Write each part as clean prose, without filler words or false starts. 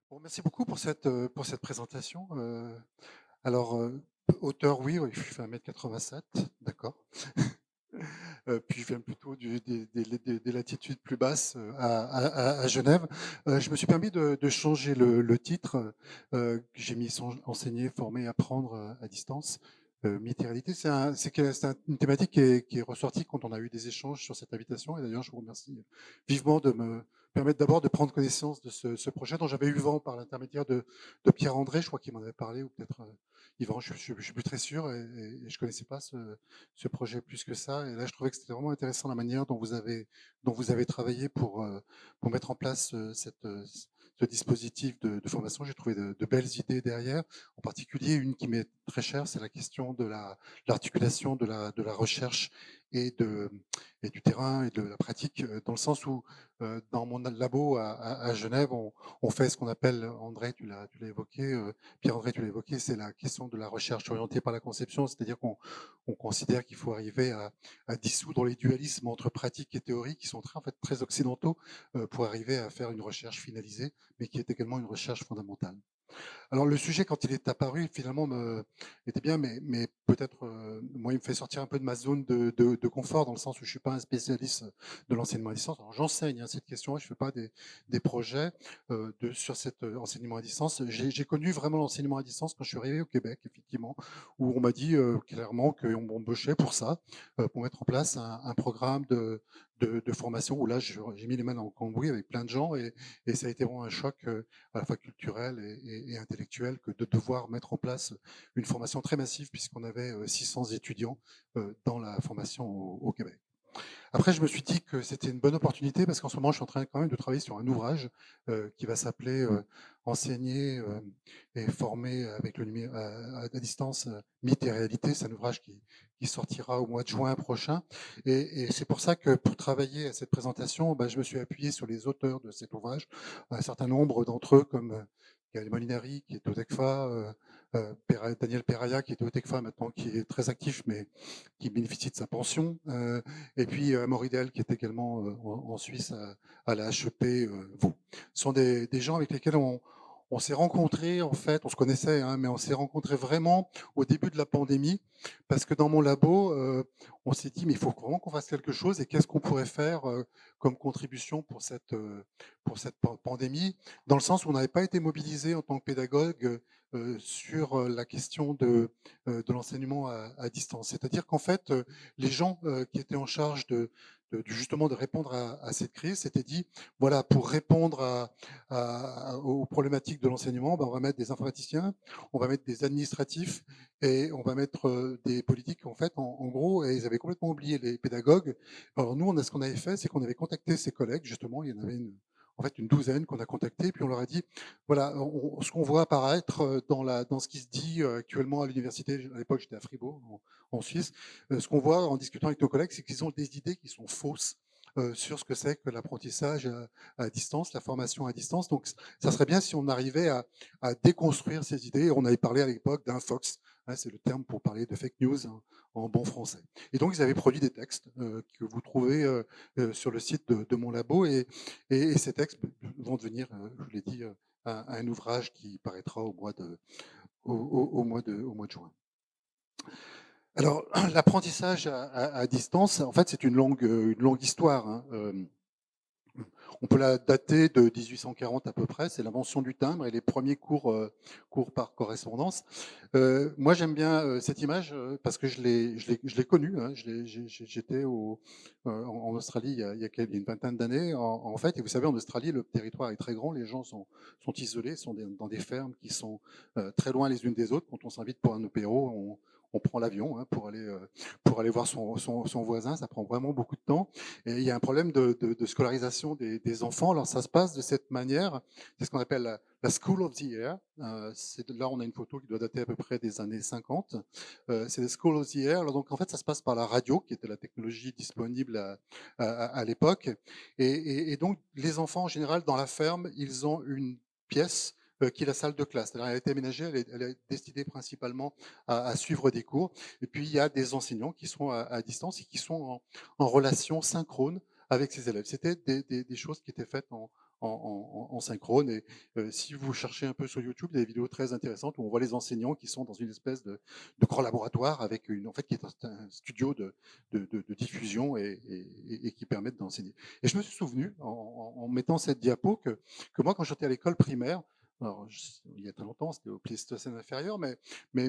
Bon, merci beaucoup pour cette présentation. Alors, hauteur, oui, oui, je fais 1,87 m, d'accord. Puis je viens plutôt des latitudes plus basses à Genève. Je me suis permis de changer le titre. J'ai mis enseigner, former, apprendre à distance. Mythe et réalité, une thématique qui est ressortie quand on a eu des échanges sur cette invitation. Et d'ailleurs, je vous remercie vivement de me permettre d'abord de prendre connaissance de ce projet dont j'avais eu vent par l'intermédiaire de Pierre-André, je crois qu'il m'en avait parlé, ou peut-être Yvan, je suis plus très sûr, et je connaissais pas ce projet plus que ça. Et là, je trouvais que c'était vraiment intéressant la manière dont vous avez travaillé pour mettre en place ce dispositif de formation. J'ai trouvé de belles idées derrière. En particulier, une qui m'est très chère, c'est la question de l'articulation de la recherche et, et du terrain et de la pratique, dans le sens où, dans mon labo à Genève, on fait ce qu'on appelle, André, tu l'as évoqué, Pierre-André, tu l'as évoqué, c'est la question de la recherche orientée par la conception, c'est-à-dire qu'on considère qu'il faut arriver à dissoudre les dualismes entre pratique et théorie qui sont en fait, très occidentaux, pour arriver à faire une recherche finalisée, mais qui est également une recherche fondamentale. Alors le sujet, quand il est apparu, finalement, était bien, mais peut-être, moi, il me fait sortir un peu de ma zone de confort, dans le sens où je suis pas un spécialiste de l'enseignement à distance. Alors j'enseigne cette question, je fais pas des projets sur cet enseignement à distance. J'ai connu vraiment l'enseignement à distance quand je suis arrivé au Québec, effectivement, où on m'a dit clairement qu'on m'embauchait pour ça, pour mettre en place un programme de formation, où là, j'ai mis les mains dans le cambouis avec plein de gens, et ça a été vraiment un choc à la fois culturel et intellectuel, que de devoir mettre en place une formation très massive, puisqu'on avait 600 étudiants dans la formation au Québec. Après, je me suis dit que c'était une bonne opportunité, parce qu'en ce moment, je suis en train quand même de travailler sur un ouvrage qui va s'appeler Enseigner et former avec le à distance, mythe et réalité. C'est un ouvrage qui sortira au mois de juin prochain. Et c'est pour ça que, pour travailler à cette présentation, ben, je me suis appuyé sur les auteurs de cet ouvrage, un certain nombre d'entre eux, comme Gaël Molinari, qui est au TECFA, Daniel Peraya, qui est au TECFA maintenant, qui est très actif, mais qui bénéficie de sa pension. Et puis Moridel, qui est également en Suisse à la HEP Vaud. Ce sont des gens avec lesquels on s'est rencontrés, en fait, on se connaissait, hein, mais on s'est rencontrés vraiment au début de la pandémie, parce que dans mon labo, on s'est dit, mais il faut vraiment qu'on fasse quelque chose, et qu'est-ce qu'on pourrait faire comme contribution pour cette pandémie, dans le sens où on n'avait pas été mobilisé en tant que pédagogue sur la question de l'enseignement à distance. C'est-à-dire qu'en fait, les gens qui étaient en charge justement de répondre à cette crise s'étaient dit, voilà, pour répondre aux problématiques de l'enseignement, ben, on va mettre des informaticiens, on va mettre des administratifs, et on va mettre des politiques, en fait, en gros, et ils avaient complètement oublié les pédagogues. Alors nous, ce qu'on avait fait, c'est qu'on avait contacté ces collègues, justement, il y en avait en fait une douzaine qu'on a contacté, puis on leur a dit, voilà, ce qu'on voit apparaître dans ce qui se dit actuellement à l'université, à l'époque j'étais à Fribourg, en Suisse, ce qu'on voit en discutant avec nos collègues, c'est qu'ils ont des idées qui sont fausses sur ce que c'est que l'apprentissage à distance, la formation à distance. Donc, ça serait bien si on arrivait à déconstruire ces idées. On avait parlé à l'époque d'un Fox, hein, c'est le terme pour parler de fake news en bon français. Et donc, ils avaient produit des textes que vous trouvez sur le site de mon labo, et ces textes vont devenir, je vous l'ai dit, un ouvrage qui paraîtra au mois de juin. Alors, l'apprentissage à distance, en fait, c'est une longue histoire, hein. On peut la dater de 1840 à peu près, c'est l'invention du timbre et les premiers cours par correspondance. Moi, j'aime bien cette image parce que je l'ai connue, hein. J'étais en Australie il y a une vingtaine d'années, en fait. Et vous savez, en Australie, le territoire est très grand, les gens sont isolés, sont dans des fermes qui sont très loin les unes des autres. Quand on s'invite pour un apéro, on prend l'avion hein, pour aller voir son voisin. Ça prend vraiment beaucoup de temps. Et il y a un problème de scolarisation des enfants. Alors ça se passe de cette manière. C'est ce qu'on appelle la School of the Air. Là, on a une photo qui doit dater à peu près des années 50. C'est la School of the Air. Alors, donc, en fait, ça se passe par la radio, qui était la technologie disponible à l'époque. Et donc, les enfants, en général, dans la ferme, ils ont une pièce qui est la salle de classe. Elle a été aménagée, elle est destinée principalement à suivre des cours. Et puis, il y a des enseignants qui sont à distance et qui sont en relation synchrone avec ses élèves. C'était des choses qui étaient faites en synchrone. Et si vous cherchez un peu sur YouTube, il y a des vidéos très intéressantes où on voit les enseignants qui sont dans une espèce de grand laboratoire avec en fait, qui est un studio de diffusion et qui permettent d'enseigner. Et je me suis souvenu, en mettant cette diapo, que moi, quand j'étais à l'école primaire, alors, il y a très longtemps, c'était au Pléistocène inférieur, mais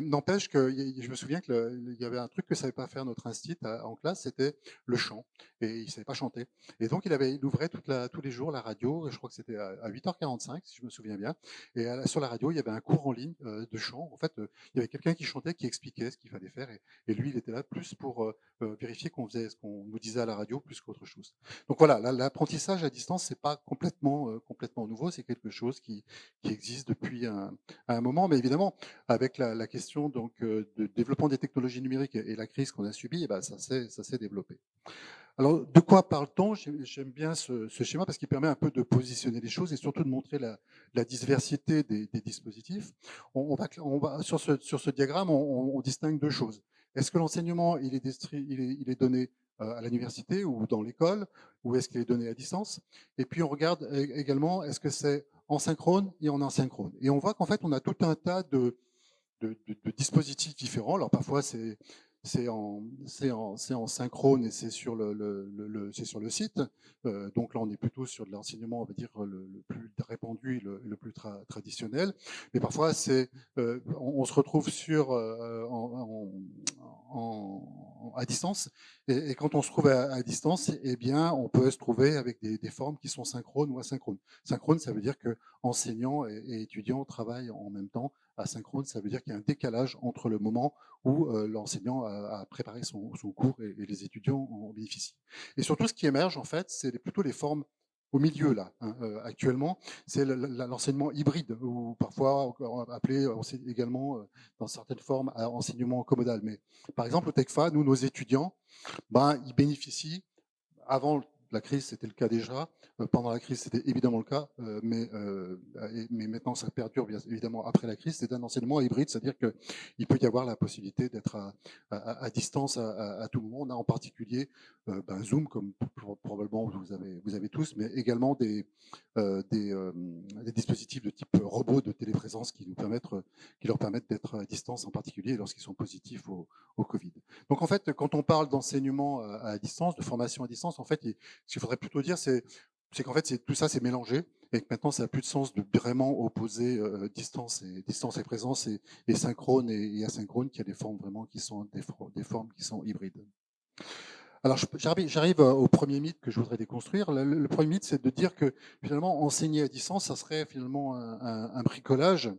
n'empêche que je me souviens qu'il y avait un truc que savait pas faire notre instit en classe, c'était le chant. Et il savait pas chanter. Et donc, il ouvrait tous les jours la radio, je crois que c'était à 8h45, si je me souviens bien. Et sur la radio, il y avait un cours en ligne de chant. En fait, il y avait quelqu'un qui chantait, qui expliquait ce qu'il fallait faire. Et lui, il était là plus pour vérifier qu'on faisait ce qu'on nous disait à la radio plus qu'autre chose. Donc voilà, l'apprentissage à distance, c'est pas complètement nouveau. C'est quelque chose qui existe depuis un moment. Mais évidemment, avec la question donc, de développement des technologies numériques et la crise qu'on a subie, eh ben, ça s'est développé. Alors, de quoi parle-t-on? J'aime bien ce schéma parce qu'il permet un peu de positionner les choses et surtout de montrer la diversité des dispositifs. Sur ce diagramme, on distingue deux choses. Est-ce que l'enseignement il est donné à l'université ou dans l'école, ou est-ce qu'il est donné à distance? Et puis on regarde également, est-ce que c'est en synchrone et en asynchrone? Et on voit qu'en fait, on a tout un tas de dispositifs différents. Alors parfois c'est en synchrone et c'est sur c'est sur le site. Donc là on est plutôt sur de l'enseignement, on va dire le plus répandu, le plus traditionnel. Mais parfois on se retrouve à distance. Et quand on se trouve à distance, eh bien on peut se trouver avec des formes qui sont synchrones ou asynchrones. Synchrone, ça veut dire que enseignants et étudiants travaillent en même temps. Asynchrone, ça veut dire qu'il y a un décalage entre le moment où l'enseignant a préparé son cours et les étudiants en bénéficient. Et surtout, ce qui émerge, en fait, c'est plutôt les formes au milieu, là, hein, actuellement. C'est l'enseignement hybride, ou parfois appelé également, dans certaines formes, à enseignement commodal. Mais par exemple, au TECFA, nous, nos étudiants, ben, ils bénéficient avant la crise, c'était le cas déjà. Pendant la crise, c'était évidemment le cas, mais maintenant, ça perdure bien évidemment après la crise. C'est un enseignement hybride, c'est-à-dire qu'il peut y avoir la possibilité d'être à distance à tout moment. On a en particulier Zoom, comme probablement vous avez tous, mais également des dispositifs de type robot de téléprésence qui leur permettent d'être à distance, en particulier lorsqu'ils sont positifs au Covid. Donc en fait, quand on parle d'enseignement à distance, de formation à distance, en fait, ce qu'il faudrait plutôt dire, c'est qu'en fait, tout ça, c'est mélangé et que maintenant, ça n'a plus de sens de vraiment opposer distance et présence et synchrone et asynchrone, qu'il y a des formes vraiment qui sont des formes qui sont hybrides. Alors, j'arrive au premier mythe que je voudrais déconstruire. Le premier mythe, c'est de dire que finalement, enseigner à distance, ça serait finalement un bricolage.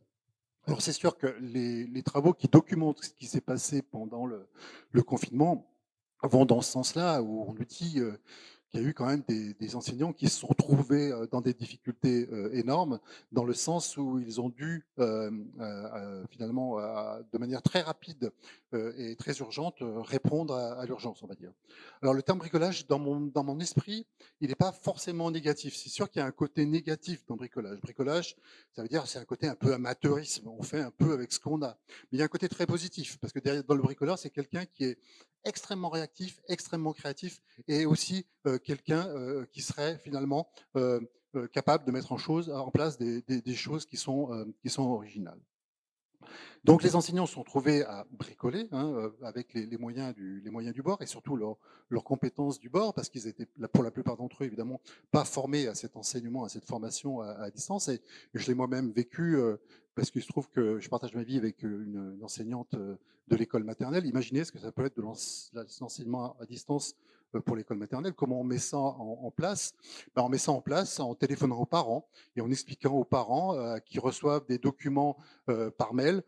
Alors, c'est sûr que les travaux qui documentent ce qui s'est passé pendant le confinement vont dans ce sens-là, où on nous dit qu'il y a eu quand même des enseignants qui se sont trouvés dans des difficultés énormes, dans le sens où ils ont dû finalement, de manière très rapide et très urgente, répondre à l'urgence, on va dire. Alors le terme bricolage, dans mon esprit, il n'est pas forcément négatif. C'est sûr qu'il y a un côté négatif dans bricolage. Bricolage, ça veut dire c'est un côté un peu amateurisme. On fait un peu avec ce qu'on a. Mais il y a un côté très positif, parce que derrière, dans le bricoleur, c'est quelqu'un qui est extrêmement réactif, extrêmement créatif, et aussi quelqu'un qui serait finalement capable de mettre en place des choses qui sont originales. Donc les enseignants se sont trouvés à bricoler avec les moyens du bord et surtout leurs compétences du bord, parce qu'ils étaient, pour la plupart d'entre eux, évidemment, pas formés à cet enseignement, à cette formation à distance. Et je l'ai moi-même vécu parce qu'il se trouve que je partage ma vie avec une enseignante de l'école maternelle. Imaginez ce que ça peut être de l'enseignement à distance pour l'école maternelle. Comment on met ça en place? On met ça en place en téléphonant aux parents et en expliquant aux parents qui reçoivent des documents par mail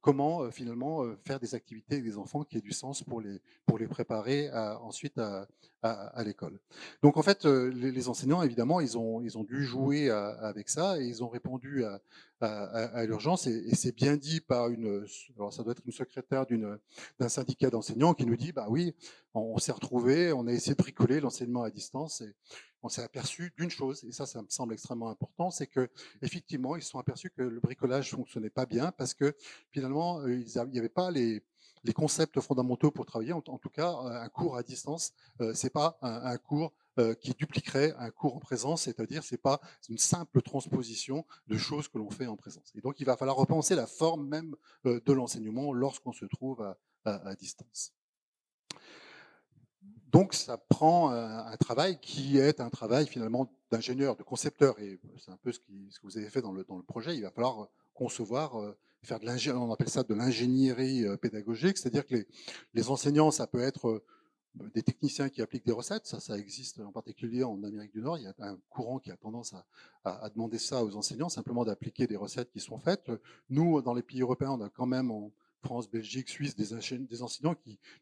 comment finalement faire des activités avec des enfants qui aient du sens pour les préparer ensuite à l'école. Donc en fait, les enseignants, évidemment, ils ont dû jouer avec ça et ils ont répondu à l'urgence. Et c'est bien dit par alors ça doit être une secrétaire d'un syndicat d'enseignants qui nous dit, bah oui, on s'est retrouvés, on a essayé de bricoler l'enseignement à distance et on s'est aperçu d'une chose, et ça me semble extrêmement important, c'est que effectivement, ils se sont aperçus que le bricolage fonctionnait pas bien parce que finalement, il n'y avait pas les concepts fondamentaux pour travailler. En tout cas, un cours à distance, c'est pas un cours qui dupliquerait un cours en présence, c'est-à-dire c'est pas une simple transposition de choses que l'on fait en présence. Et donc il va falloir repenser la forme même de l'enseignement lorsqu'on se trouve à distance. Donc ça prend un travail qui est un travail finalement d'ingénieur, de concepteur, et c'est un peu ce que vous avez fait dans le projet. Il va falloir concevoir, faire de l'ingénierie, on appelle ça de l'ingénierie pédagogique, c'est-à-dire que les enseignants, ça peut être des techniciens qui appliquent des recettes, ça existe en particulier en Amérique du Nord. Il y a un courant qui a tendance à demander ça aux enseignants, simplement d'appliquer des recettes qui sont faites. Nous, dans les pays européens, on a quand même en France, Belgique, Suisse, des enseignants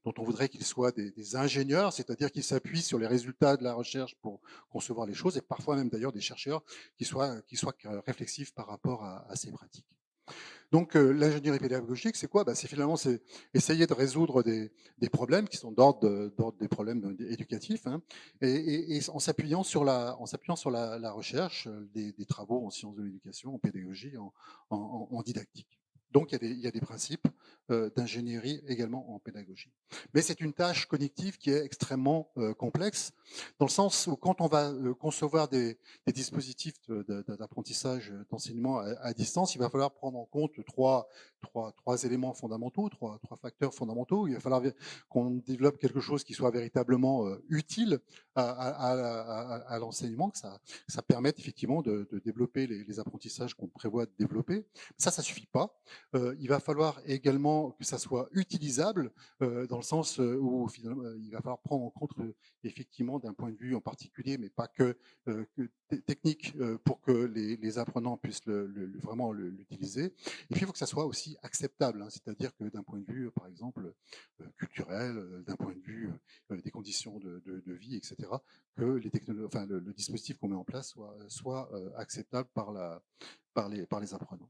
dont on voudrait qu'ils soient des ingénieurs, c'est-à-dire qu'ils s'appuient sur les résultats de la recherche pour concevoir les choses, et parfois même d'ailleurs des chercheurs qui soient réflexifs par rapport à ces pratiques. Donc l'ingénierie pédagogique, c'est quoi? C'est finalement c'est essayer de résoudre des problèmes qui sont d'ordre des problèmes éducatifs, hein, et en s'appuyant sur la recherche, des travaux en sciences de l'éducation, en pédagogie, en didactique. Donc il y a des principes d'ingénierie également en pédagogie. Mais c'est une tâche cognitive qui est extrêmement complexe, dans le sens où quand on va concevoir des dispositifs d'apprentissage, d'enseignement à distance, il va falloir prendre en compte trois éléments fondamentaux, trois facteurs fondamentaux. Il va falloir qu'on développe quelque chose qui soit véritablement utile à l'enseignement, que ça permette effectivement de développer les apprentissages qu'on prévoit de développer. Ça suffit pas. Il va falloir également que ça soit utilisable, dans le sens où finalement, il va falloir prendre en compte effectivement d'un point de vue en particulier, mais pas que technique, pour que les apprenants puissent vraiment l'utiliser. Et puis il faut que ça soit aussi acceptable, hein, c'est-à-dire que d'un point de vue, par exemple, culturel, d'un point de vue des conditions de vie, etc., que le dispositif qu'on met en place soit acceptable par les apprenants.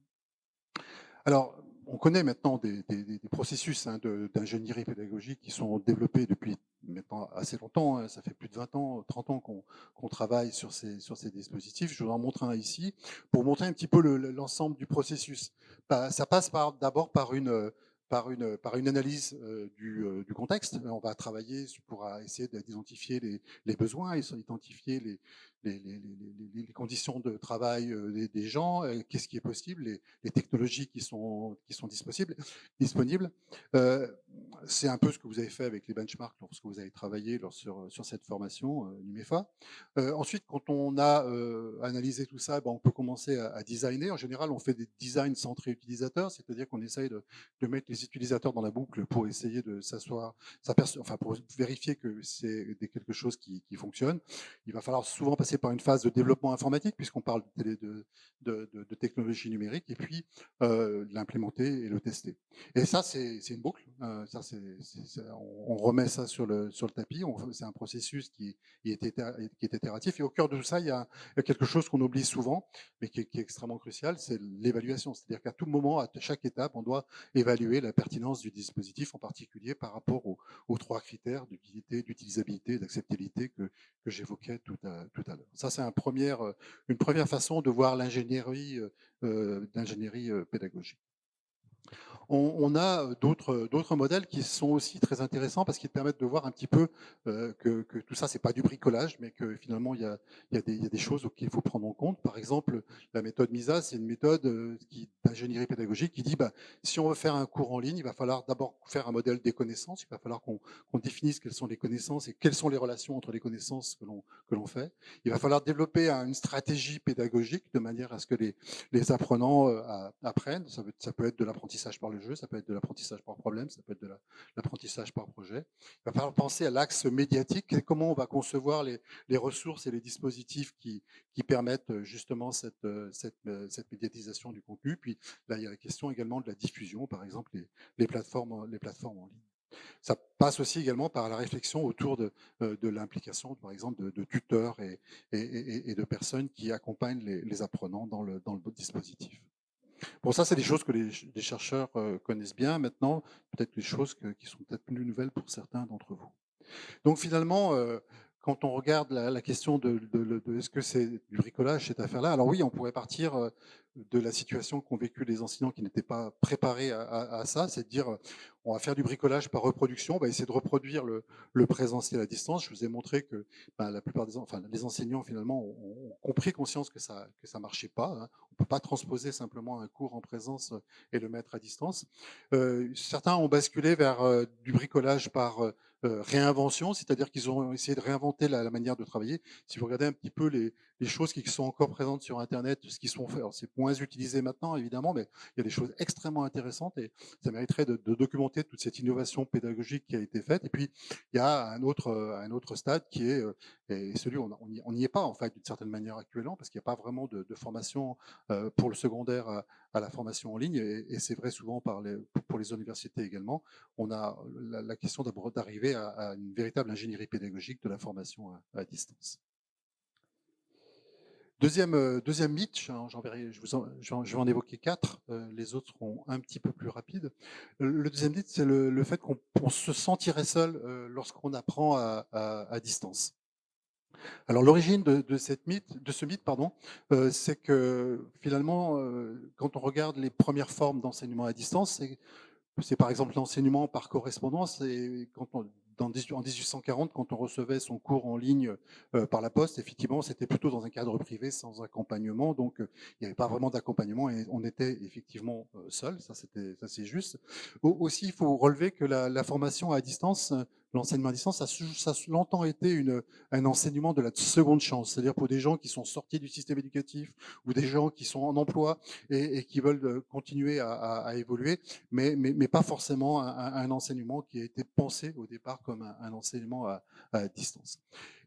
Alors, on connaît maintenant des processus, hein, d'ingénierie pédagogique qui sont développés depuis maintenant assez longtemps, hein. Ça fait plus de 20 ans, 30 ans qu'on travaille sur ces dispositifs. Je vous en montre un ici pour montrer un petit peu l'ensemble du processus. Ça passe d'abord par une analyse du contexte. On va travailler pour essayer d'identifier les besoins, identifier les conditions de travail des gens, qu'est-ce qui est possible, les technologies qui sont disponibles. Euh, c'est un peu ce que vous avez fait avec les benchmarks lorsque vous avez travaillé sur cette formation NUMEFA. Ensuite, quand on a analysé tout ça, on peut commencer à designer. En général, on fait des designs centrés utilisateurs, c'est-à-dire qu'on essaye de mettre les utilisateurs dans la boucle pour essayer de pour vérifier que c'est quelque chose qui fonctionne. Il va falloir souvent passer par une phase de développement informatique, puisqu'on parle de technologie numérique, et puis l'implémenter et le tester. Et ça, c'est une boucle. On remet ça sur le tapis. C'est un processus qui est itératif. Et au cœur de tout ça, il y a quelque chose qu'on oublie souvent, mais qui est extrêmement crucial, c'est l'évaluation. C'est-à-dire qu'à tout moment, à chaque étape, on doit évaluer la pertinence du dispositif, en particulier par rapport aux trois critères d'utilité, d'utilisabilité, d'acceptabilité que j'évoquais tout à l'heure. Ça, c'est une première façon de voir l'ingénierie pédagogique. On a d'autres modèles qui sont aussi très intéressants parce qu'ils permettent de voir un petit peu que tout ça, c'est pas du bricolage, mais que finalement, il y a des choses qu'il faut prendre en compte. Par exemple, la méthode MISA, c'est une méthode d'ingénierie pédagogique qui dit si on veut faire un cours en ligne, il va falloir d'abord faire un modèle des connaissances. Il va falloir qu'on définisse quelles sont les connaissances et quelles sont les relations entre les connaissances que l'on fait. Il va falloir développer une stratégie pédagogique de manière à ce que les apprenants apprennent. Ça peut être de l'apprentissage par le jeu, ça peut être de l'apprentissage par problème, ça peut être de l'apprentissage par projet. Il va falloir penser à l'axe médiatique, comment on va concevoir les ressources et les dispositifs qui permettent justement cette médiatisation du contenu. Puis là, il y a la question également de la diffusion, par exemple les plateformes en ligne. Ça passe aussi également par la réflexion autour de l'implication, par exemple, de tuteurs et de personnes qui accompagnent les apprenants dans le dispositif. Bon, ça, c'est des choses que les chercheurs connaissent bien maintenant, peut-être des choses qui sont peut-être plus nouvelles pour certains d'entre vous. Donc finalement, quand on regarde la question de est-ce que c'est du bricolage, cette affaire-là, alors oui, on pourrait partir de la situation qu'ont vécu les enseignants qui n'étaient pas préparés à ça, c'est de dire on va faire du bricolage par reproduction, on va essayer de reproduire le présentiel à distance. Je vous ai montré que la plupart les enseignants finalement ont pris conscience que ça marchait pas. Hein. On peut pas transposer simplement un cours en présence et le mettre à distance. Certains ont basculé vers du bricolage par réinvention, c'est-à-dire qu'ils ont essayé de réinventer la manière de travailler. Si vous regardez un petit peu les choses qui sont encore présentes sur Internet, ce qui sont fait, alors c'est moins utilisé maintenant évidemment, mais il y a des choses extrêmement intéressantes et ça mériterait de documenter toute cette innovation pédagogique qui a été faite. Et puis il y a un autre stade qui est et celui où on n'y est pas en fait d'une certaine manière actuellement parce qu'il n'y a pas vraiment de formation pour le secondaire à la formation en ligne et c'est vrai souvent pour les universités également. On a la question d'arriver à une véritable ingénierie pédagogique de la formation à distance. Deuxième mythe, je vais en évoquer 4, les autres seront un petit peu plus rapides. Le deuxième mythe, c'est le fait qu'on se sentirait seul lorsqu'on apprend à distance. Alors l'origine de ce mythe, c'est que finalement, quand on regarde les premières formes d'enseignement à distance, c'est par exemple l'enseignement par correspondance. Et en 1840, quand on recevait son cours en ligne par la poste, effectivement, c'était plutôt dans un cadre privé sans accompagnement. Donc, il n'y avait pas vraiment d'accompagnement et on était effectivement seul. Ça, c'est juste. Aussi, il faut relever que la formation à distance, l'enseignement à distance, ça a longtemps été un enseignement de la seconde chance. C'est-à-dire pour des gens qui sont sortis du système éducatif ou des gens qui sont en emploi et qui veulent continuer à évoluer mais pas forcément un enseignement qui a été pensé au départ comme un enseignement à distance.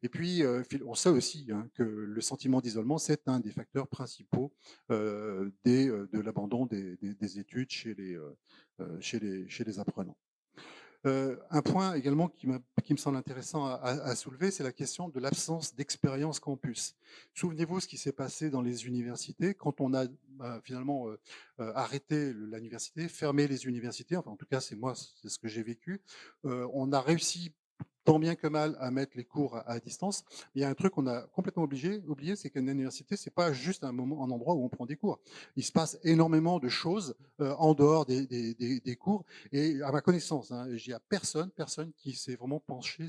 Et puis, on sait aussi hein, que le sentiment d'isolement, c'est un des facteurs principaux de l'abandon des études chez les apprenants. Un point également qui me semble intéressant à soulever, c'est la question de l'absence d'expérience campus. Souvenez-vous ce qui s'est passé dans les universités quand on a finalement arrêté l'université, fermé les universités, enfin en tout cas c'est ce que j'ai vécu. On a réussi tant bien que mal à mettre les cours à distance. Il y a un truc qu'on a complètement oublié, c'est qu'une université, c'est pas juste un endroit où on prend des cours. Il se passe énormément de choses en dehors des cours. Et à ma connaissance, hein, il n'y a personne qui s'est vraiment penché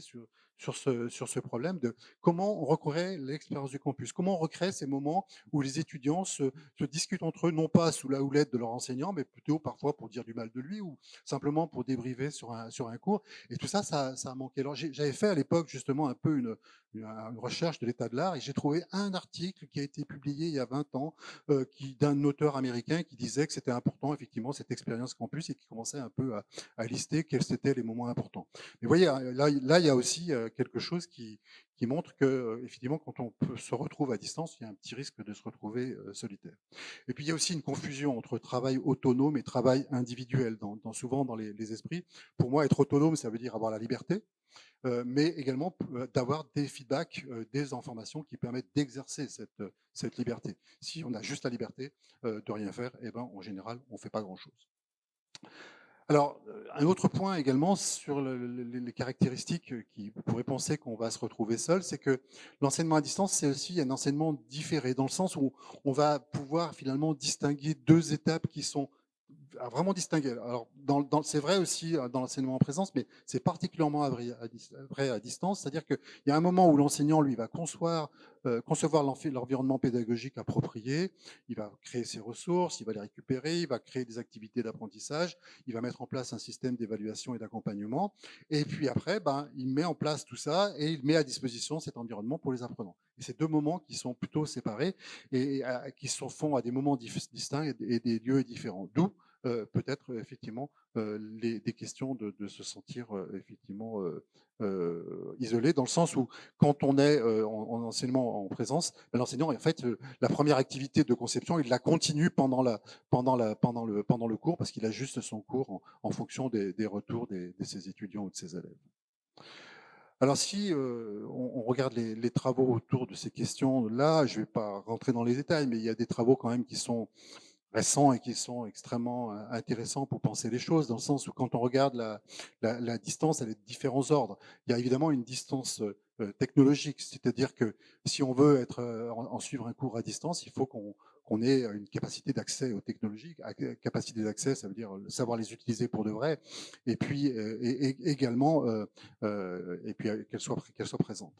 sur ce problème de comment on recrée l'expérience du campus, comment on recrée ces moments où les étudiants se discutent entre eux, non pas sous la houlette de leur enseignant, mais plutôt parfois pour dire du mal de lui ou simplement pour débriefer sur un cours. Et tout ça, ça a manqué. Alors, j'avais fait à l'époque justement un peu une recherche de l'état de l'art et j'ai trouvé un article qui a été publié il y a 20 ans d'un auteur américain qui disait que c'était important effectivement cette expérience campus et qui commençait un peu à lister quels étaient les moments importants. Mais vous voyez, là il y a aussi quelque chose qui montre que effectivement quand on se retrouve à distance, il y a un petit risque de se retrouver solitaire. Et puis il y a aussi une confusion entre travail autonome et travail individuel souvent dans les esprits. Pour moi, être autonome, ça veut dire avoir la liberté, mais également d'avoir des feedbacks, des informations qui permettent d'exercer cette liberté. Si on a juste la liberté de rien faire, eh ben, en général, on ne fait pas grand-chose. Alors, un autre point également sur les caractéristiques qui pourraient penser qu'on va se retrouver seul, c'est que l'enseignement à distance, c'est aussi un enseignement différé, dans le sens où on va pouvoir finalement distinguer deux étapes qui sont vraiment distinguer. Alors, c'est vrai aussi dans l'enseignement en présence, mais c'est particulièrement vrai à distance. C'est-à-dire qu'il y a un moment où l'enseignant, lui, va concevoir l'environnement pédagogique approprié, il va créer ses ressources, il va les récupérer, il va créer des activités d'apprentissage, il va mettre en place un système d'évaluation et d'accompagnement. Et puis après, il met en place tout ça et il met à disposition cet environnement pour les apprenants. Et c'est deux moments qui sont plutôt séparés et qui se font à des moments distincts et des lieux différents. D'où peut-être effectivement des questions de se sentir effectivement isolé, dans le sens où quand on est en enseignement en présence, l'enseignant, en fait, la première activité de conception, il la continue pendant le cours, parce qu'il ajuste son cours en fonction des retours de ses étudiants ou de ses élèves. Alors si on regarde les travaux autour de ces questions-là, je ne vais pas rentrer dans les détails, mais il y a des travaux quand même qui sont récents et qui sont extrêmement intéressants pour penser les choses, dans le sens où quand on regarde la distance, elle est de différents ordres. Il y a évidemment une distance technologique, c'est-à-dire que si on veut en suivre un cours à distance, il faut qu'on qu'on ait une capacité d'accès aux technologies. Capacité d'accès, ça veut dire savoir les utiliser pour de vrai, et puis également et puis qu'elles soient présentes.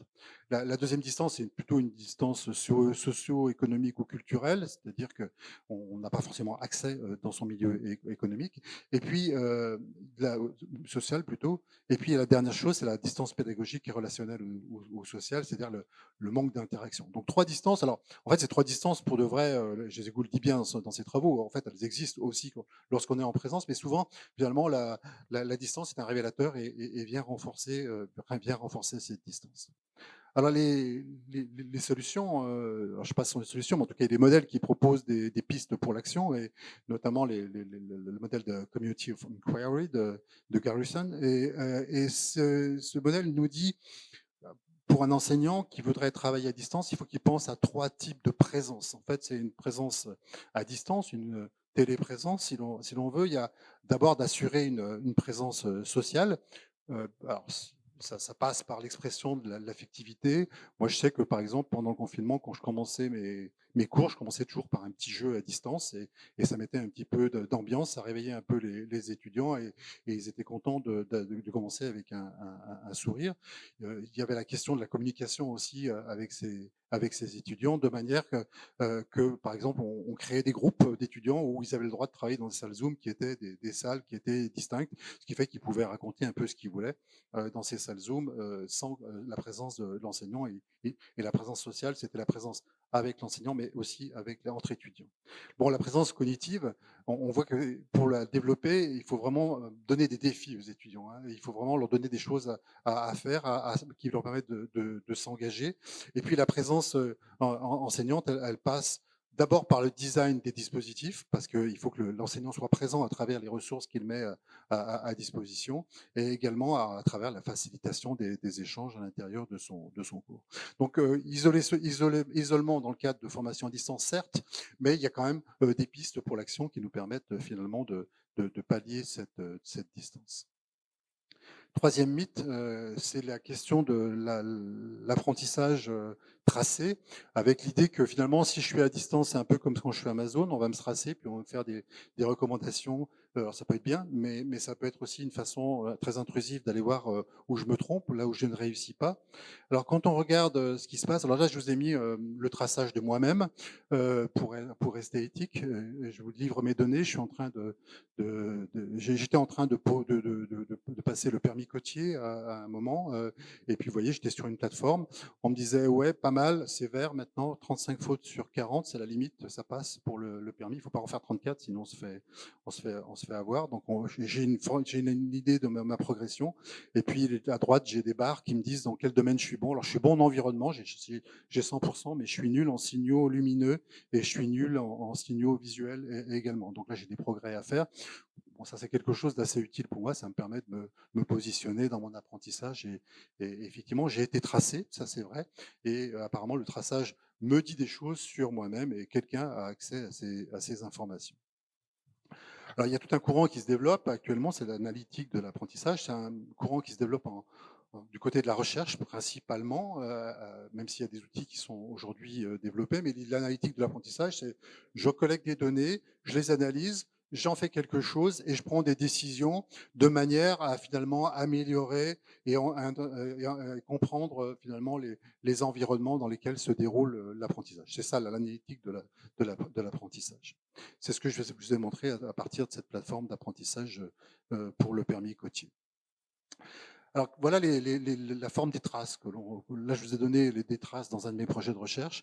La deuxième distance, c'est plutôt une distance socio-économique ou culturelle, c'est-à-dire qu'on n'a pas forcément accès dans son milieu économique. Et puis, sociale plutôt. Et puis, la dernière chose, c'est la distance pédagogique et relationnelle ou sociale, c'est-à-dire le manque d'interaction. Donc, trois distances. Alors, en fait, ces trois distances, pour de vrai, je vous le dis bien dans ces travaux, en fait, elles existent aussi lorsqu'on est en présence, mais souvent, finalement, la distance est un révélateur et vient renforcer cette distance. Alors les solutions, alors je passe sur les solutions, mais en tout cas il y a des modèles qui proposent des pistes pour l'action, et notamment le modèle de Community of Inquiry de Garrison. Et ce modèle nous dit, pour un enseignant qui voudrait travailler à distance, il faut qu'il pense à trois types de présence. En fait, c'est une présence à distance, une téléprésence, si l'on veut. Il y a d'abord d'assurer une présence sociale. Alors, ça passe par l'expression de l'affectivité. Moi, je sais que, par exemple, pendant le confinement, quand je commençais mes cours, je commençais toujours par un petit jeu à distance, et ça mettait un petit peu d'ambiance, ça réveillait un peu les étudiants, et ils étaient contents de commencer avec un sourire. Il y avait la question de la communication aussi avec ces étudiants, de manière que par exemple, on créait des groupes d'étudiants où ils avaient le droit de travailler dans des salles Zoom qui étaient des salles qui étaient distinctes, ce qui fait qu'ils pouvaient raconter un peu ce qu'ils voulaient dans ces salles Zoom sans la présence de l'enseignant. Et la présence sociale, c'était la présence avec l'enseignant, mais aussi entre étudiants. Bon, la présence cognitive, on voit que pour la développer, il faut vraiment donner des défis aux étudiants. Il faut vraiment leur donner des choses à faire, qui leur permettent de s'engager. Et puis la présence enseignante, elle passe d'abord par le design des dispositifs, parce qu'il faut que l'enseignant soit présent à travers les ressources qu'il met à disposition, et également à travers la facilitation des échanges à l'intérieur de son cours. Donc, isolement dans le cadre de formation à distance, certes, mais il y a quand même des pistes pour l'action qui nous permettent finalement de pallier cette distance. Troisième mythe, c'est la question de l'apprentissage tracé, avec l'idée que finalement, si je suis à distance, c'est un peu comme quand je suis Amazon, on va me tracer, puis on va me faire des recommandations. Alors ça peut être bien, mais ça peut être aussi une façon très intrusive d'aller voir où je me trompe, là où je ne réussis pas. Alors quand on regarde ce qui se passe, alors là je vous ai mis le traçage de moi-même pour rester éthique. Je vous livre mes données. Je suis en train j'étais en train de passer le permis côtier à un moment, et puis vous voyez, j'étais sur une plateforme. On me disait ouais, pas mal, c'est vert maintenant, 35 fautes sur 40, c'est la limite, ça passe pour le permis. Il ne faut pas en faire 34, sinon on se fait avoir. Donc j'ai une idée de ma progression. Et puis à droite, j'ai des barres qui me disent dans quel domaine je suis bon. Alors je suis bon en environnement, j'ai 100%, mais je suis nul en signaux lumineux et je suis nul en signaux visuels également. Donc là, j'ai des progrès à faire. Bon, ça, c'est quelque chose d'assez utile pour moi. Ça me permet de me positionner dans mon apprentissage. Et effectivement, j'ai été tracé, ça c'est vrai. Et apparemment, le traçage me dit des choses sur moi-même, et quelqu'un a accès à ces informations. Alors, il y a tout un courant qui se développe actuellement, c'est l'analytique de l'apprentissage. C'est un courant qui se développe du côté de la recherche principalement, même s'il y a des outils qui sont aujourd'hui développés. Mais l'analytique de l'apprentissage, c'est je collecte des données, je les analyse, j'en fais quelque chose et je prends des décisions de manière à finalement améliorer et comprendre finalement les environnements dans lesquels se déroule l'apprentissage. C'est ça l'analytique de l'apprentissage. C'est ce que je vous ai montré à partir de cette plateforme d'apprentissage pour le permis côtier. Alors voilà la forme des traces. Là, je vous ai donné des traces dans un de mes projets de recherche.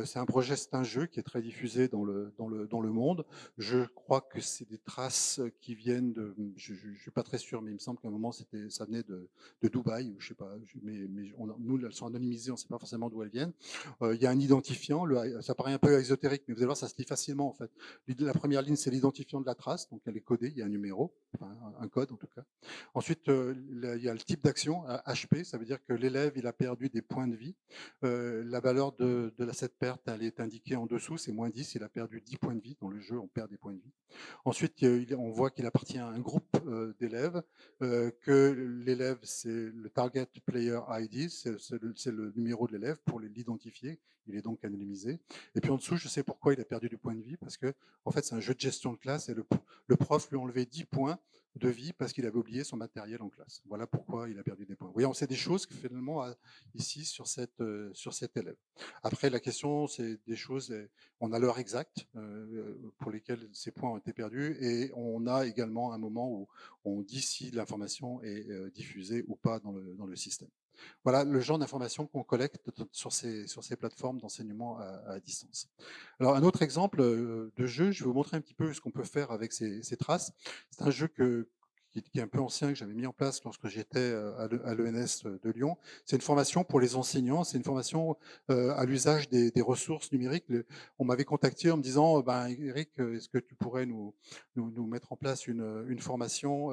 C'est un jeu qui est très diffusé dans le monde. Je crois que c'est des traces qui viennent de, je suis pas très sûr, mais il me semble qu'à un moment ça venait de Dubaï, ou je sais pas. Mais nous, elles sont anonymisées, on ne sait pas forcément d'où elles viennent. Il y a un identifiant. Ça paraît un peu ésotérique, mais vous allez voir, ça se lit facilement en fait. La première ligne, c'est l'identifiant de la trace, donc elle est codée. Il y a un numéro, enfin, un code en tout cas. Ensuite, il y a le type d'action, HP, ça veut dire que l'élève il a perdu des points de vie. La valeur de cette perte, elle est indiquée en dessous, c'est -10, il a perdu 10 points de vie. Dans le jeu, on perd des points de vie. Ensuite, on voit qu'il appartient à un groupe d'élèves, que l'élève, c'est le Target Player ID, c'est le numéro de l'élève pour l'identifier. Il est donc anonymisé. Et puis en dessous, je sais pourquoi il a perdu du point de vie, parce que en fait, c'est un jeu de gestion de classe et le prof lui a enlevé 10 points de vie parce qu'il avait oublié son matériel en classe. Voilà pourquoi il a perdu des points. Vous voyez, on sait des choses que finalement ici sur cet élève. Après, la question, c'est des choses, on a l'heure exacte pour lesquelles ces points ont été perdus et on a également un moment où on dit si l'information est diffusée ou pas dans le système. Voilà le genre d'informations qu'on collecte sur ces plateformes d'enseignement à distance. Alors, un autre exemple de jeu, je vais vous montrer un petit peu ce qu'on peut faire avec ces traces. C'est un jeu qui est un peu ancien, que j'avais mis en place lorsque j'étais à l'ENS de Lyon. C'est une formation pour les enseignants, c'est une formation à l'usage des ressources numériques. On m'avait contacté en me disant, ben, Eric, est-ce que tu pourrais nous mettre en place une formation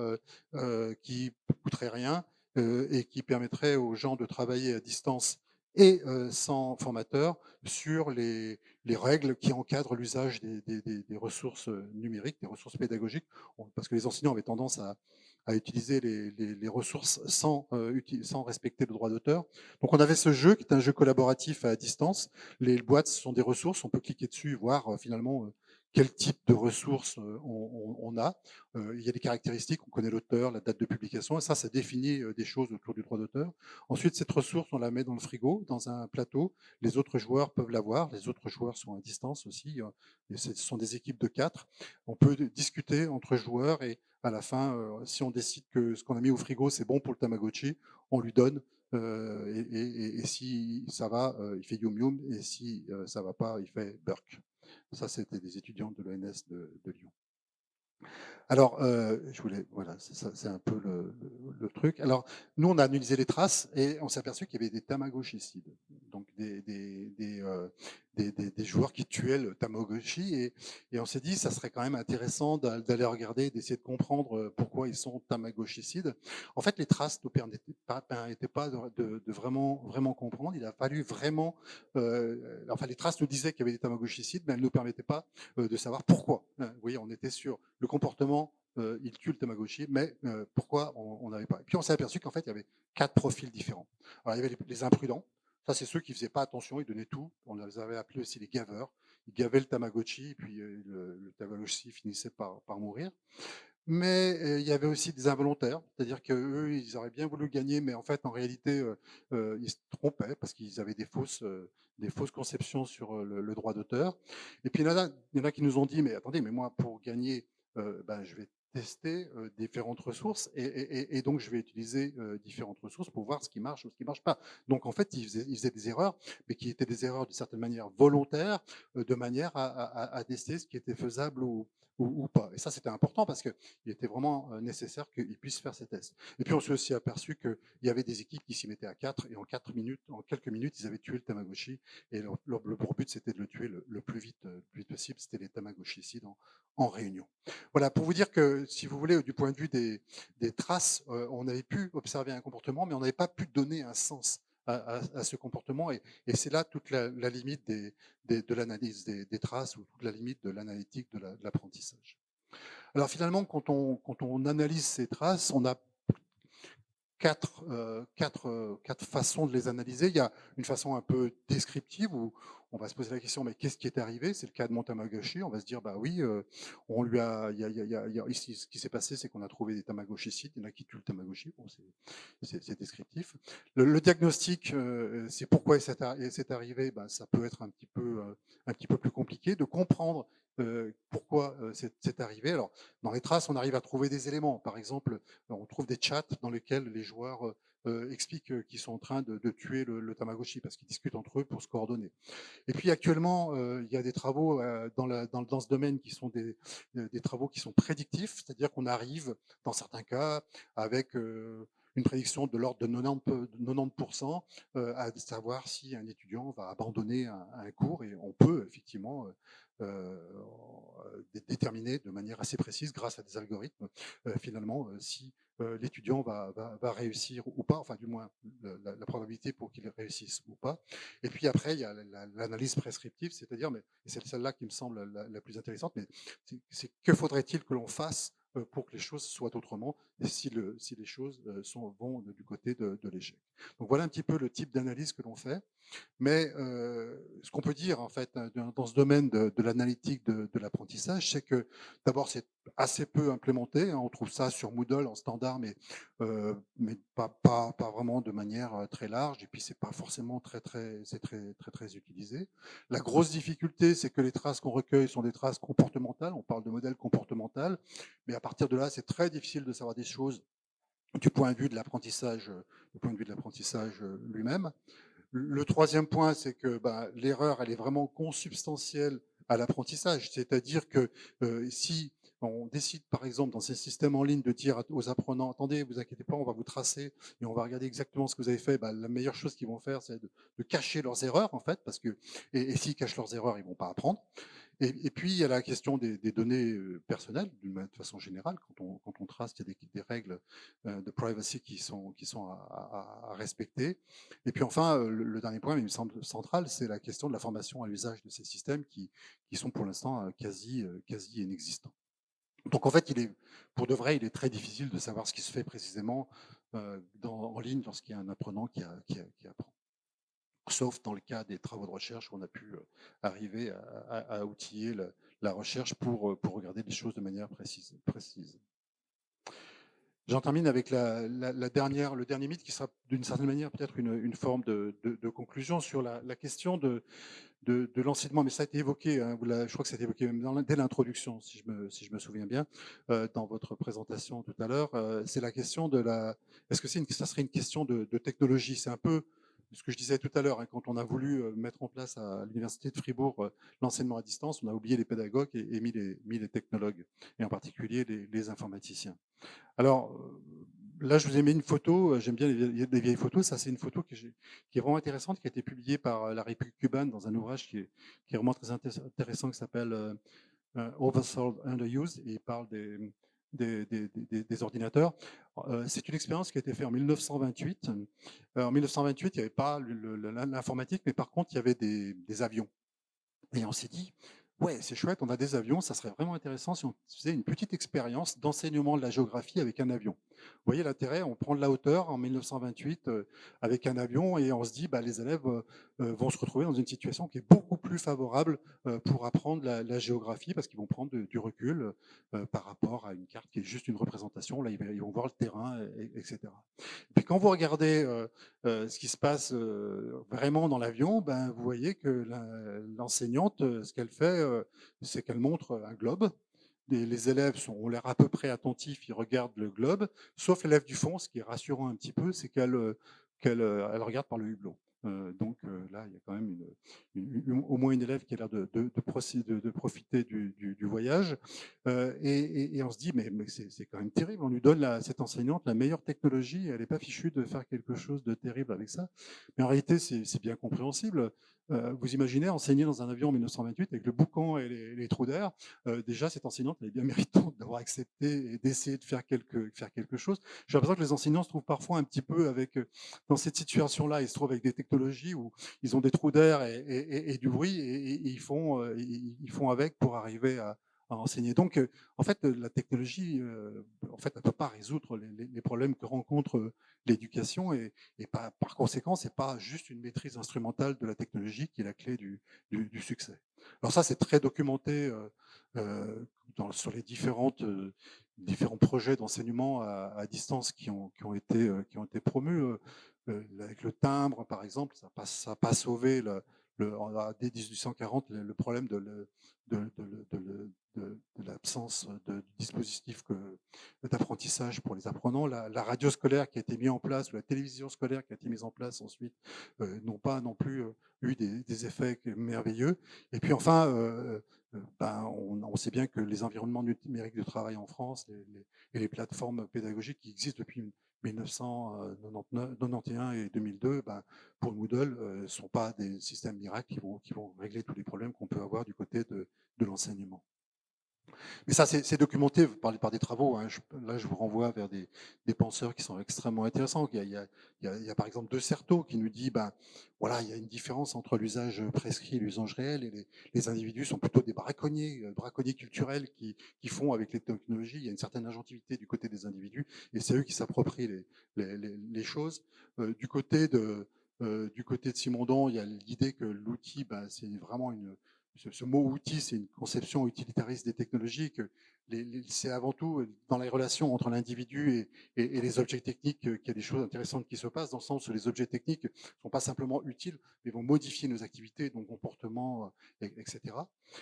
qui ne coûterait rien et qui permettrait aux gens de travailler à distance et sans formateur sur les règles qui encadrent l'usage des ressources numériques, des ressources pédagogiques, parce que les enseignants avaient tendance à utiliser les ressources sans respecter le droit d'auteur. Donc on avait ce jeu qui est un jeu collaboratif à distance. Les boîtes sont des ressources, on peut cliquer dessus et voir finalement quel type de ressources on a. Il y a des caractéristiques, on connaît l'auteur, la date de publication, et ça définit des choses autour du droit d'auteur. Ensuite, cette ressource, on la met dans le frigo, dans un plateau. Les autres joueurs peuvent la voir. Les autres joueurs sont à distance aussi. Et ce sont des équipes de 4. On peut discuter entre joueurs et à la fin, si on décide que ce qu'on a mis au frigo, c'est bon pour le Tamagotchi, on lui donne. Et si ça va, il fait Yum Yum. Et si ça va pas, il fait Burk. Ça, c'était des étudiants de l'ENS de Lyon. Alors, je voulais, voilà, c'est un peu le truc. Alors, nous, on a analysé les traces et on s'est aperçu qu'il y avait des Tamagotchicides, donc des joueurs qui tuaient le Tamagotchi. Et on s'est dit, ça serait quand même intéressant d'aller regarder, d'essayer de comprendre pourquoi ils sont Tamagotchicides. En fait, les traces nous permettaient pas de vraiment comprendre. Il a fallu vraiment, enfin, les traces nous disaient qu'il y avait des Tamagotchicides, mais elles ne nous permettaient pas de savoir pourquoi. Vous voyez, on était sur le comportement, il tue le Tamagotchi, mais pourquoi on n'avait pas. Et puis on s'est aperçu qu'en fait, il y avait 4 profils différents. Alors, il y avait les imprudents. Ça, c'est ceux qui ne faisaient pas attention, ils donnaient tout. On les avait appelés aussi les gaveurs. Ils gavaient le Tamagotchi, et puis le Tamagotchi finissait par mourir. Mais il y avait aussi des involontaires, c'est-à-dire qu'eux, ils auraient bien voulu gagner, mais en fait, en réalité, ils se trompaient parce qu'ils avaient des fausses conceptions sur le droit d'auteur. Et puis il y en a qui nous ont dit, mais attendez, mais moi, pour gagner, ben, je vais tester différentes ressources et donc je vais utiliser différentes ressources pour voir ce qui marche ou ce qui marche pas. Donc en fait, ils faisaient des erreurs, mais qui étaient des erreurs de certaine manière volontaires, de manière à tester ce qui était faisable ou pas. Et ça, c'était important parce qu'il était vraiment nécessaire qu'ils puissent faire ces tests. Et puis, on s'est aussi aperçu qu'il y avait des équipes qui s'y mettaient à 4 et en quelques minutes, ils avaient tué le Tamagotchi. Et leur but, c'était de le tuer le plus vite possible. C'était les Tamagotchi ici en réunion. Voilà, pour vous dire que, si vous voulez, du point de vue des traces, on avait pu observer un comportement, mais on n'avait pas pu donner un sens à ce comportement. Et c'est là toute la limite de l'analyse des traces ou toute la limite de l'analytique de l'apprentissage. Alors finalement, quand on analyse ces traces, on a quatre façons de les analyser. Il y a une façon un peu descriptive où on va se poser la question, mais qu'est-ce qui est arrivé? C'est le cas de mon Tamagotchi. On va se dire, bah oui, on lui a, ici, ce qui s'est passé, c'est qu'on a trouvé des Tamagotchicides. Il y en a qui tuent le Tamagotchi. Bon, c'est descriptif. Le diagnostic, c'est pourquoi c'est arrivé. Ben, ça peut être un petit peu plus compliqué de comprendre pourquoi c'est arrivé. Alors, dans les traces, on arrive à trouver des éléments. Par exemple, on trouve des chats dans lesquels les joueurs expliquent qu'ils sont en train de tuer le Tamagotchi parce qu'ils discutent entre eux pour se coordonner. Et puis actuellement, il y a des travaux dans ce domaine qui sont des travaux qui sont prédictifs, c'est-à-dire qu'on arrive, dans certains cas, avec une prédiction de l'ordre de 90% à savoir si un étudiant va abandonner un cours et on peut effectivement déterminer de manière assez précise, grâce à des algorithmes, finalement, si l'étudiant va réussir ou pas, enfin du moins la probabilité pour qu'il réussisse ou pas. Et puis après, il y a l'analyse prescriptive, c'est-à-dire, mais c'est celle-là qui me semble la plus intéressante, mais c'est que faudrait-il que l'on fasse pour que les choses soient autrement, et si les choses vont du côté de l'échec. Donc voilà un petit peu le type d'analyse que l'on fait. Mais ce qu'on peut dire en fait dans ce domaine de l'analytique de l'apprentissage, c'est que d'abord c'est assez peu implémenté, hein. On trouve ça sur Moodle en standard, mais pas vraiment de manière très large. Et puis c'est pas forcément très utilisé. La grosse difficulté, c'est que les traces qu'on recueille sont des traces comportementales. On parle de modèles comportemental, mais à partir de là, c'est très difficile de savoir des choses du point de vue de l'apprentissage, lui-même. Le troisième point, c'est que l'erreur, elle est vraiment consubstantielle à l'apprentissage. C'est-à-dire que si on décide, par exemple, dans ces systèmes en ligne, de dire aux apprenants, attendez, vous inquiétez pas, on va vous tracer et on va regarder exactement ce que vous avez fait, la meilleure chose qu'ils vont faire, c'est de cacher leurs erreurs, en fait, parce que, et s'ils cachent leurs erreurs, ils vont pas apprendre. Et puis, il y a la question des données personnelles, d'une façon générale. Quand on trace, il y a des règles de privacy qui sont à respecter. Et puis enfin, le dernier point, mais il me semble central, c'est la question de la formation à l'usage de ces systèmes qui sont pour l'instant quasi inexistants. Donc en fait, pour de vrai, il est très difficile de savoir ce qui se fait précisément en ligne lorsqu'il y a un apprenant qui apprend. Sauf dans le cas des travaux de recherche où on a pu arriver à outiller la recherche pour regarder les choses de manière précise. J'en termine avec le dernier mythe qui sera d'une certaine manière peut-être une forme de conclusion sur la question de l'enseignement, mais ça a été évoqué, hein, je crois que ça a été évoqué même dès l'introduction, si je me souviens bien, dans votre présentation tout à l'heure. C'est la question est-ce que ça serait une question de technologie? C'est un peu ce que je disais tout à l'heure, hein, quand on a voulu mettre en place à l'Université de Fribourg l'enseignement à distance, on a oublié les pédagogues et mis les technologues, et en particulier les informaticiens. Alors, là, je vous ai mis une photo, j'aime bien les vieilles photos. Ça, c'est une photo qui est vraiment intéressante, qui a été publiée par la République cubaine dans un ouvrage qui est vraiment très intéressant, qui s'appelle Oversold Underused, et il parle des ordinateurs. C'est une expérience qui a été faite en 1928. En 1928, il n'y avait pas l'informatique, mais par contre, il y avait des avions. Et on s'est dit, ouais, c'est chouette, on a des avions, ça serait vraiment intéressant si on faisait une petite expérience d'enseignement de la géographie avec un avion. Vous voyez l'intérêt, on prend de la hauteur en 1928 avec un avion, et on se dit, les élèves vont se retrouver dans une situation qui est beaucoup plus favorable pour apprendre la géographie, parce qu'ils vont prendre du recul par rapport à une carte qui est juste une représentation. Là, ils vont voir le terrain, etc. Puis quand vous regardez ce qui se passe vraiment dans l'avion, vous voyez que l'enseignante, ce qu'elle fait, c'est qu'elle montre un globe. Les élèves ont l'air à peu près attentifs, ils regardent le globe, sauf l'élève du fond. Ce qui est rassurant un petit peu, c'est qu'elle regarde par le hublot. Donc là, il y a quand même au moins une élève qui a l'air de profiter du voyage. Et on se dit, mais c'est quand même terrible. On lui donne, cette enseignante, la meilleure technologie. Elle n'est pas fichue de faire quelque chose de terrible avec ça. Mais en réalité, c'est bien compréhensible. Vous imaginez enseigner dans un avion en 1928 avec le boucan et les trous d'air. Déjà, cette enseignante, elle est bien méritante d'avoir accepté et d'essayer de faire quelque chose. J'ai l'impression que les enseignants se trouvent parfois un petit peu dans cette situation-là. Ils se trouvent avec des technologies où ils ont des trous d'air et du bruit, et ils font avec pour arriver à enseigner. Donc, en fait, la technologie, en fait, elle ne peut pas résoudre les problèmes que rencontre l'éducation, et par conséquent, c'est pas juste une maîtrise instrumentale de la technologie qui est la clé du succès. Alors ça, c'est très documenté sur les différents projets d'enseignement à distance qui ont été promus. Avec le timbre, par exemple, ça n'a pas sauvé dès 1840 le problème de l'absence de dispositifs d'apprentissage pour les apprenants. La radio scolaire qui a été mise en place, ou la télévision scolaire qui a été mise en place ensuite, n'ont pas non plus eu des effets merveilleux. Et puis enfin, on sait bien que les environnements numériques de travail en France et les plateformes pédagogiques qui existent depuis 1991 et 2002, pour Moodle, ne sont pas des systèmes miracles qui vont régler tous les problèmes qu'on peut avoir du côté de l'enseignement. Et ça, c'est documenté par des travaux, hein. Là, je vous renvoie vers des penseurs qui sont extrêmement intéressants. Il y a par exemple De Certeau qui nous dit, ben, voilà, il y a une différence entre l'usage prescrit et l'usage réel, et les individus sont plutôt des braconniers culturels qui font avec les technologies. Il y a une certaine agentivité du côté des individus, et c'est eux qui s'approprient les choses. Du côté de Simondon, il y a l'idée que l'outil, ben, c'est vraiment ce mot outil, c'est une conception utilitariste des technologies, que c'est avant tout dans les relations entre l'individu et les objets techniques qu'il y a des choses intéressantes qui se passent, dans le sens où les objets techniques ne sont pas simplement utiles, mais vont modifier nos activités, nos comportements, etc.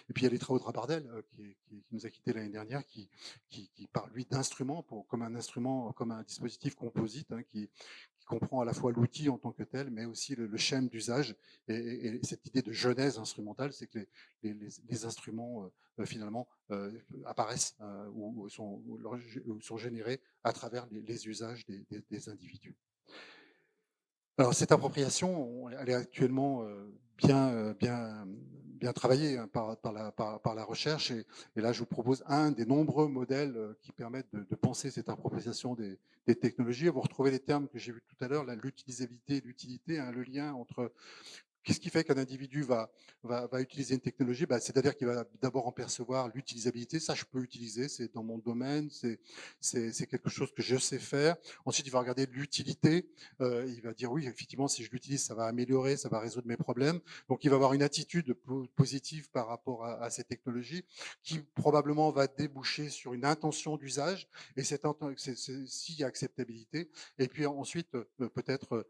Et puis il y a les travaux de Rabardel, qui nous a quittés l'année dernière, qui parle, lui, d'instruments, comme un instrument, comme un dispositif composite, hein, qui comprend à la fois l'outil en tant que tel, mais aussi le schème d'usage. Et cette idée de genèse instrumentale, c'est que les instruments finalement apparaissent ou sont générés à travers les usages des individus. Alors cette appropriation, elle est actuellement bien travaillée, hein, par la recherche, et là je vous propose un des nombreux modèles qui permettent de penser cette appropriation des technologies. Vous retrouvez les termes que j'ai vus tout à l'heure, l'utilisabilité et l'utilité, hein, le lien entre qu'est-ce qui fait qu'un individu va utiliser une technologie? C'est-à-dire qu'il va d'abord en percevoir l'utilisabilité. Ça, je peux utiliser, c'est dans mon domaine, c'est quelque chose que je sais faire. Ensuite, il va regarder l'utilité. Il va dire, oui, effectivement, si je l'utilise, ça va améliorer, ça va résoudre mes problèmes. Donc, il va avoir une attitude positive par rapport à ces technologies, qui probablement va déboucher sur une intention d'usage. Et s'il y a acceptabilité. Et puis ensuite, peut-être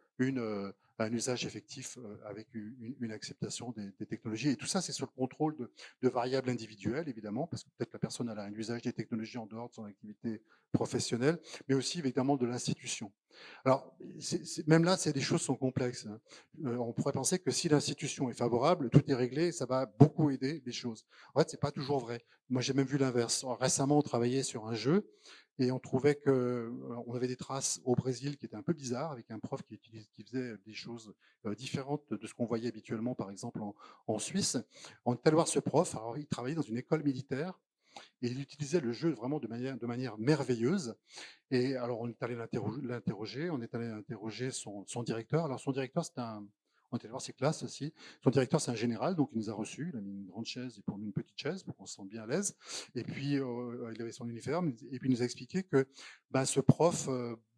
un usage effectif avec une acceptation des technologies. Et tout ça, c'est sur le contrôle de variables individuelles, évidemment, parce que peut-être la personne a un usage des technologies en dehors de son activité professionnelle, mais aussi évidemment de l'institution. Alors, même là, les choses sont complexes, hein. On pourrait penser que si l'institution est favorable, tout est réglé, ça va beaucoup aider les choses. En fait, c'est pas toujours vrai. Moi, j'ai même vu l'inverse. Récemment, on travaillait sur un jeu et on trouvait que on avait des traces au Brésil qui étaient un peu bizarres, avec un prof qui faisait des choses différentes de ce qu'on voyait habituellement, par exemple en Suisse. On est allé voir ce prof. Alors, il travaillait dans une école militaire et il utilisait le jeu vraiment de manière merveilleuse. Et alors, on est allé l'interroger, on est allé interroger son directeur. Alors, son directeur, on est allé voir ses classes aussi. Son directeur, c'est un général, donc il nous a reçus. Il a mis une grande chaise et pour nous une petite chaise pour qu'on se sente bien à l'aise. Et puis, il avait son uniforme. Et puis, il nous a expliqué que ce prof,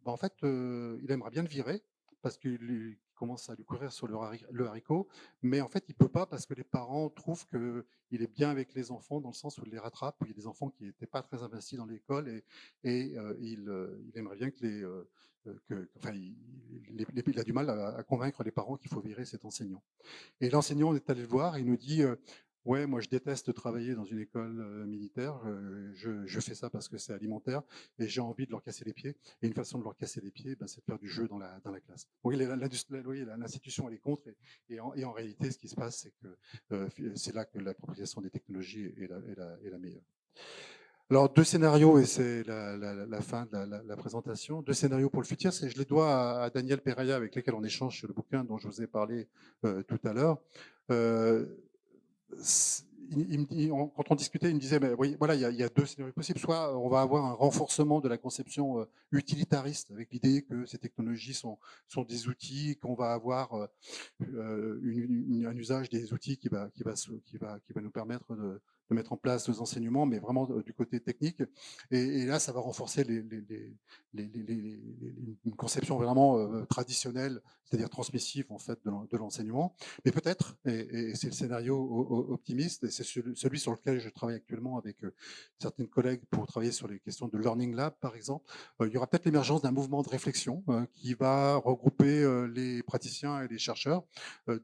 en fait, il aimerait bien le virer parce qu'il commence à lui courir sur le haricot. Mais en fait, il ne peut pas parce que les parents trouvent qu'il est bien avec les enfants, dans le sens où il les rattrape, où il y a des enfants qui n'étaient pas très investis dans l'école, et il aimerait bien enfin, il a du mal à convaincre les parents qu'il faut virer cet enseignant. Et l'enseignant, on est allé le voir, il nous dit ouais, moi je déteste travailler dans une école militaire, je fais ça parce que c'est alimentaire et j'ai envie de leur casser les pieds. Et une façon de leur casser les pieds, c'est de faire du jeu dans la classe. Oui, l'institution, elle est contre, et en réalité, ce qui se passe, c'est que c'est là que l'appropriation des technologies est la meilleure. Alors, deux scénarios, et c'est la fin de la présentation. Deux scénarios pour le futur, je les dois à Daniel Peraya, avec lequel on échange sur le bouquin dont je vous ai parlé tout à l'heure. Quand on discutait, il me disait, mais oui, voilà, il y a deux scénarios possibles. Soit on va avoir un renforcement de la conception utilitariste, avec l'idée que ces technologies sont des outils, qu'on va avoir un usage des outils qui va nous permettre de mettre en place nos enseignements, mais vraiment du côté technique. Et là, ça va renforcer une conception vraiment traditionnelle, c'est-à-dire transmissive en fait de l'enseignement. Mais peut-être, et c'est le scénario optimiste, et c'est celui sur lequel je travaille actuellement avec certaines collègues pour travailler sur les questions de Learning Lab, par exemple, il y aura peut-être l'émergence d'un mouvement de réflexion qui va regrouper les praticiens et les chercheurs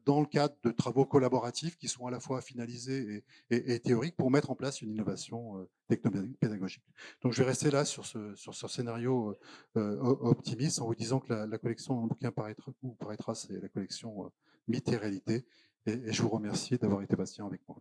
dans le cadre de travaux collaboratifs qui sont à la fois finalisés et théoriques pour mettre en place une innovation technopédagogique. Donc je vais rester là sur ce scénario optimiste en vous disant que la collection dans le bouquin paraîtra, c'est la collection Mythes et réalité. Et je vous remercie d'avoir été patient avec moi.